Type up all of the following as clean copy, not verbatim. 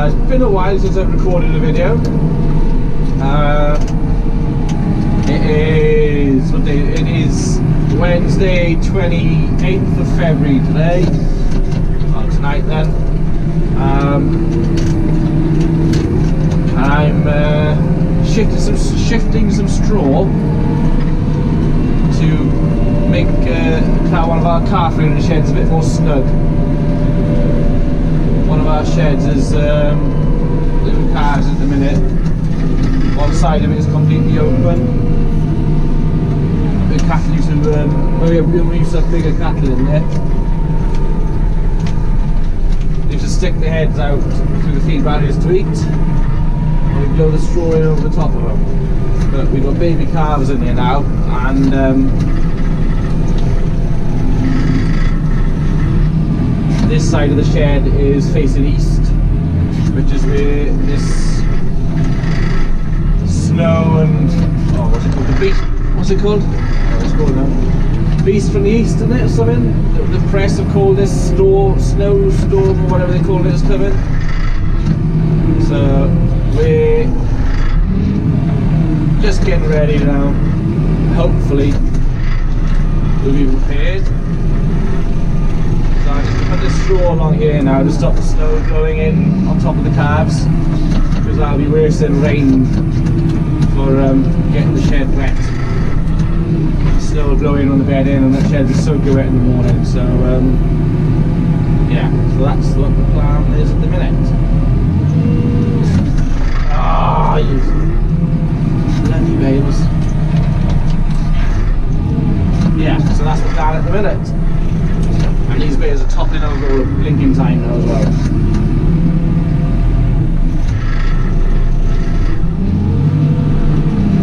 It's been a while since I've recorded a video. It is, what day? It is Wednesday 28th of February today. Well, tonight then. I'm shifting some straw to make one of our car furniture sheds a bit more snug. One of our sheds is little cars at the minute. One side of it is completely open. The cattle used to, we used to have bigger cattle in there. They used to stick their heads out through the feed barriers to eat. And we blow the straw in over the top of them. But we've got baby calves in here now, and this side of the shed is facing east, which is where this snow and what's it called? The beast. What's it called? Oh, it's called now. Beast from the east, isn't it, or something? The press have called this snowstorm or whatever they call it is coming. So we're just getting ready now. Hopefully we'll be prepared. So I just put this straw along here now to stop the snow blowing in on top of the calves, because that'll be worse than rain for getting the shed wet. The snow will blow in on the bed in and the shed will be soaking wet in the morning. So yeah, so that's what the plan is at the minute. Ah, you bloody bales. Yeah, so that's the plan at the minute. And these bales are toppling over all of blinking time now as well.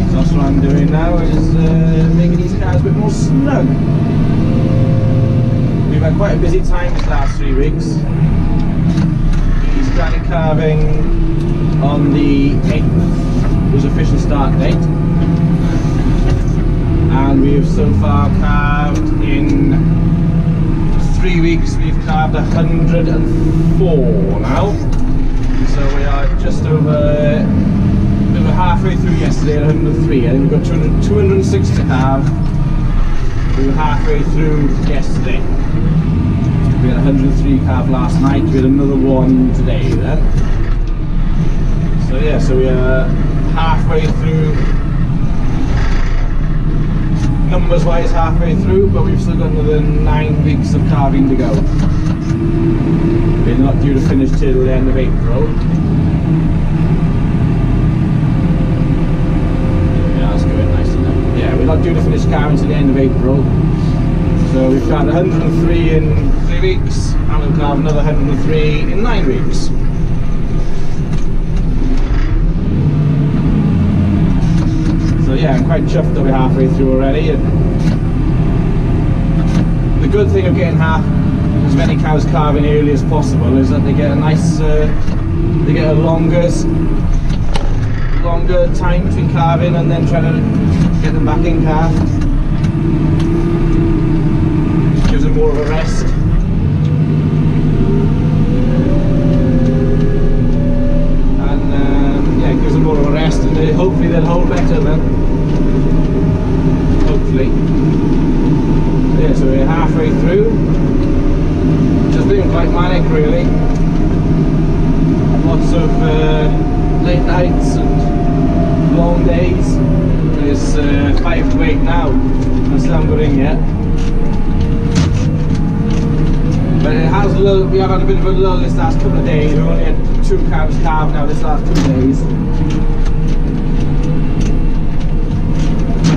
So that's what I'm doing now, is making these cars a bit more snug. We've had quite a busy time this last 3 weeks. We started carving on the 8th, was official start date. And we have so far carved in 3 weeks, we've carved 104 now. So we are just over, we were halfway through yesterday at 103. I think we've got 206 to carve. We were halfway through yesterday. We had 103 carved last night. We had another one today then. So yeah, so we are halfway through. Numbers wise halfway through, but we've still got another 9 weeks of carving to go. We're not due to finish till the end of April. Yeah, that's going nice enough. Yeah, we're not due to finish carving till the end of April. So we've carved 103 in 3 weeks, and we'll carve another 103 in 9 weeks. Yeah, I'm quite chuffed that we're halfway through already. And the good thing of getting as many cows calving early as possible is that they get a nice, they get a longer time between calving and then trying to get them back in calf. Gives them more of a rest. And yeah, it gives them more of a rest, and hopefully they'll hold better then. Hopefully. Yeah, so we're halfway through. Just been quite manic really. Lots of late nights and long days. It's 5 to 8 now. I still haven't got in yet. But it has we have had a bit of a lull this last couple of days. We've only had 2 calves calved now this last 2 days.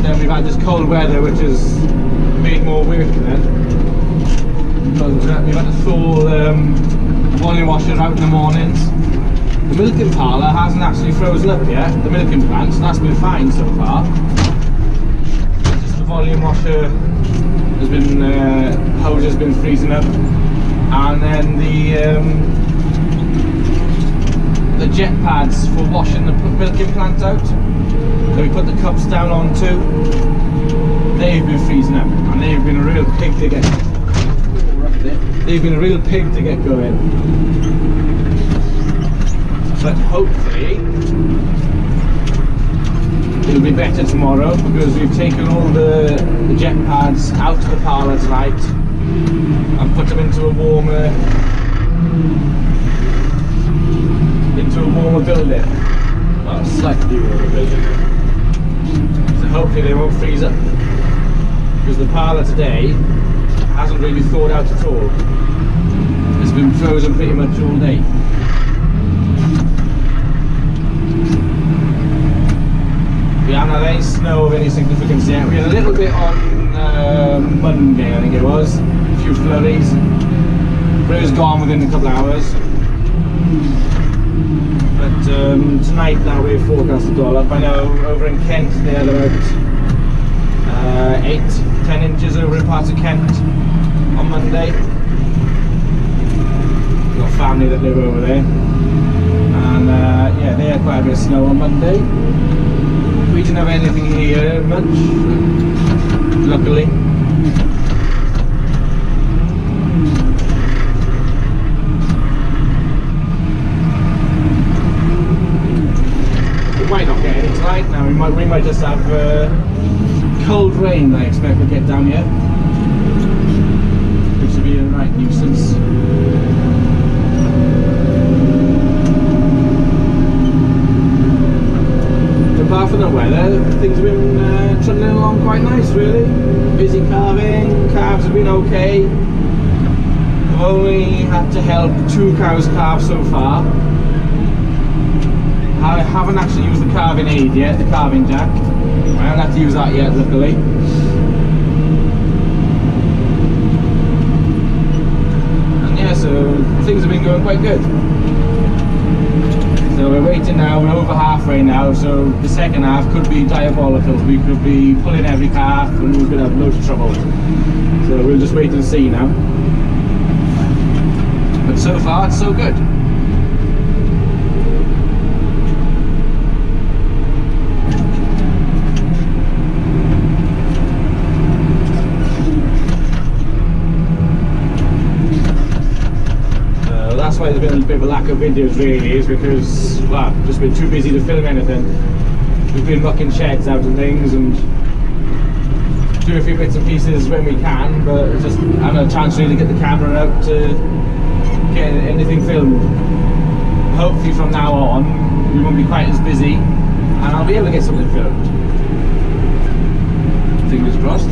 Then we've had this cold weather, which has made more work then. We've had to thaw volume washers out in the mornings. The milking parlour hasn't actually frozen up yet, the milking plant, so that's been fine so far. Just the volume washer has been, hose has been freezing up, and then the jet pads for washing the milking plant out, that we put the cups down onto, they've been freezing up, and they've been a real pig to get. They've been a real pig to get going. but hopefully it'll be better tomorrow, because we've taken all the jet pads out of the parlour tonight and put them into a warmer building. Well, slightly warmer building. So hopefully they won't freeze up, because the parlour today hasn't really thawed out at all. It's been frozen pretty much all day. We haven't had any snow of any significance yet. We had a little bit on Monday, I think it was. A few flurries. But it was gone within a couple of hours. But tonight now we're forecasted all up. I know over in Kent they had about 8-10 inches over in parts of Kent on Monday. We've got family that live over there. And yeah, they had quite a bit of snow on Monday. We didn't have anything here much, luckily. We might not get any tonight now. We might just have cold rain, I expect we'll get down here, which would be a right nuisance. Apart from the weather, things have been trundling along quite nice, really. Busy calving, calves have been okay. I've only had to help 2 cows calve so far. I haven't actually used the calving aid yet, the calving jack. I haven't had to use that yet, luckily. And yeah, so things have been going quite good. So we're waiting now, we're over halfway now, so the second half could be diabolical. We could be pulling every calf and we could have loads of trouble. So we'll just wait and see now. But so far it's so good. That's why there's been a bit of a lack of videos, really, is because, well, just been too busy to film anything. We've been mucking sheds out and things and do a few bits and pieces when we can, but just haven't a chance really to get the camera out to get anything filmed. Hopefully from now on we won't be quite as busy and I'll be able to get something filmed. Fingers crossed.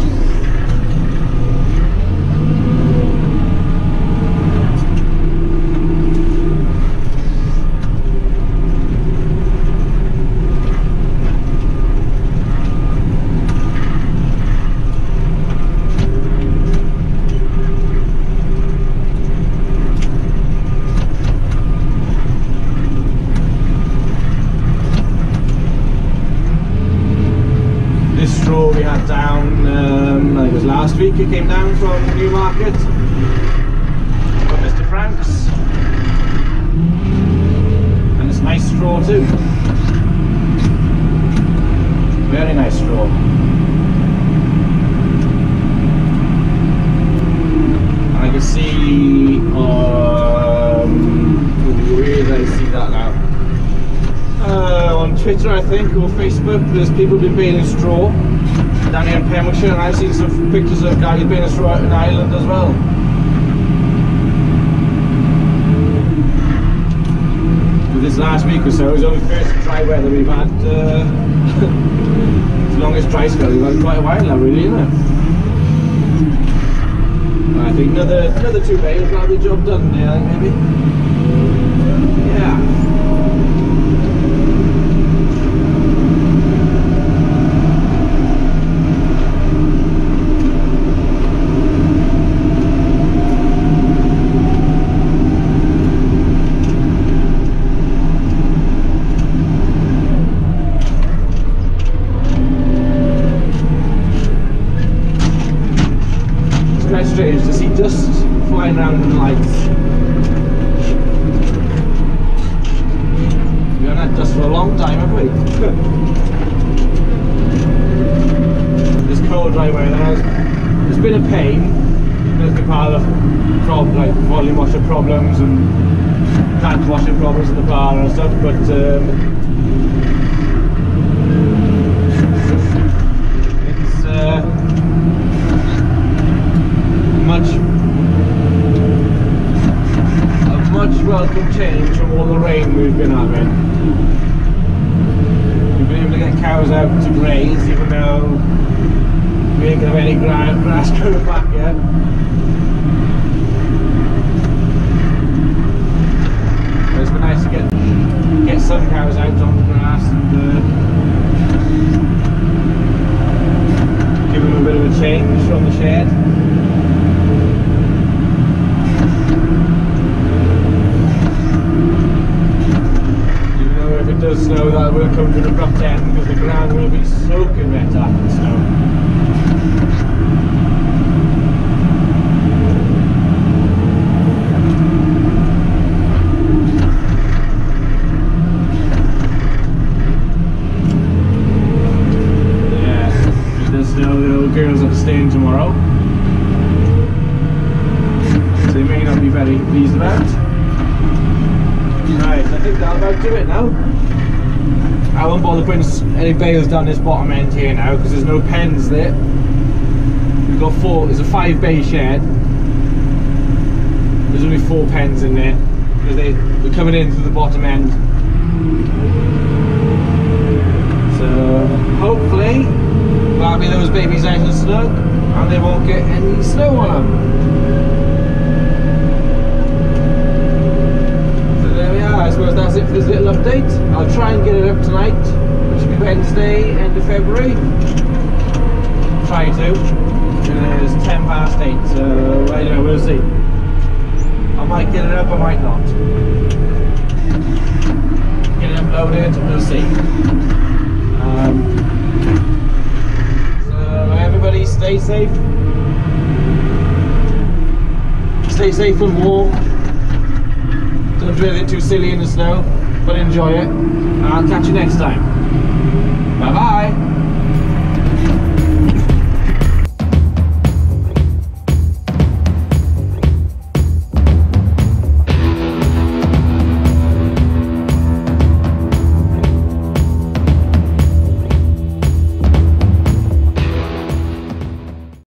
We had down, I think it was last week, it came down from Newmarket from Mr. Frank's, and it's nice straw too, very nice straw. And I can see where did I see that now? On Twitter, I think, or Facebook, there's people been baling straw down here in Pembrokeshire, and I've seen some pictures of guys baling straw out in Ireland as well. But this last week or so is only the first dry weather we've had. It's the longest dry spell we've had in quite a while now, really, isn't it? I think another 2 bales will have the job done, yeah, maybe. Yeah. Strange to see dust flying around in the lights. We haven't had dust for a long time, have we? This cold dry weather it's been a pain. There's been part of volume washer problems and plant washing problems in the parlour and stuff, but it's a much welcome change from all the rain we've been having. We've been able to get cows out to graze, even though we ain't got any grass growing back yet. But it's been nice to get some cows out on the grass and give them a bit of a change from the shed. If it does snow, that will come to an abrupt end because the ground will be soaking wet after the snow. Yeah, if it does snow, the old girls are staying tomorrow, so they may not be very pleased about. Right, I think that'll about do it now. I won't bother putting any bales down this bottom end here now because there's no pens there. We've got there's a 5 bay shed. There's only 4 pens in there because they're coming in through the bottom end. So hopefully that'll be those babies nice and snug and they won't get any snow on them. I suppose that's it for this little update. I'll try and get it up tonight, which will be Wednesday, end of February. Try to. It's 8:10, so I don't know, we'll see. I might get it up, I might not. Get it uploaded, we'll see. So everybody stay safe. Stay safe and warm. Don't do anything too silly in the snow, but enjoy it. And I'll catch you next time. Bye bye.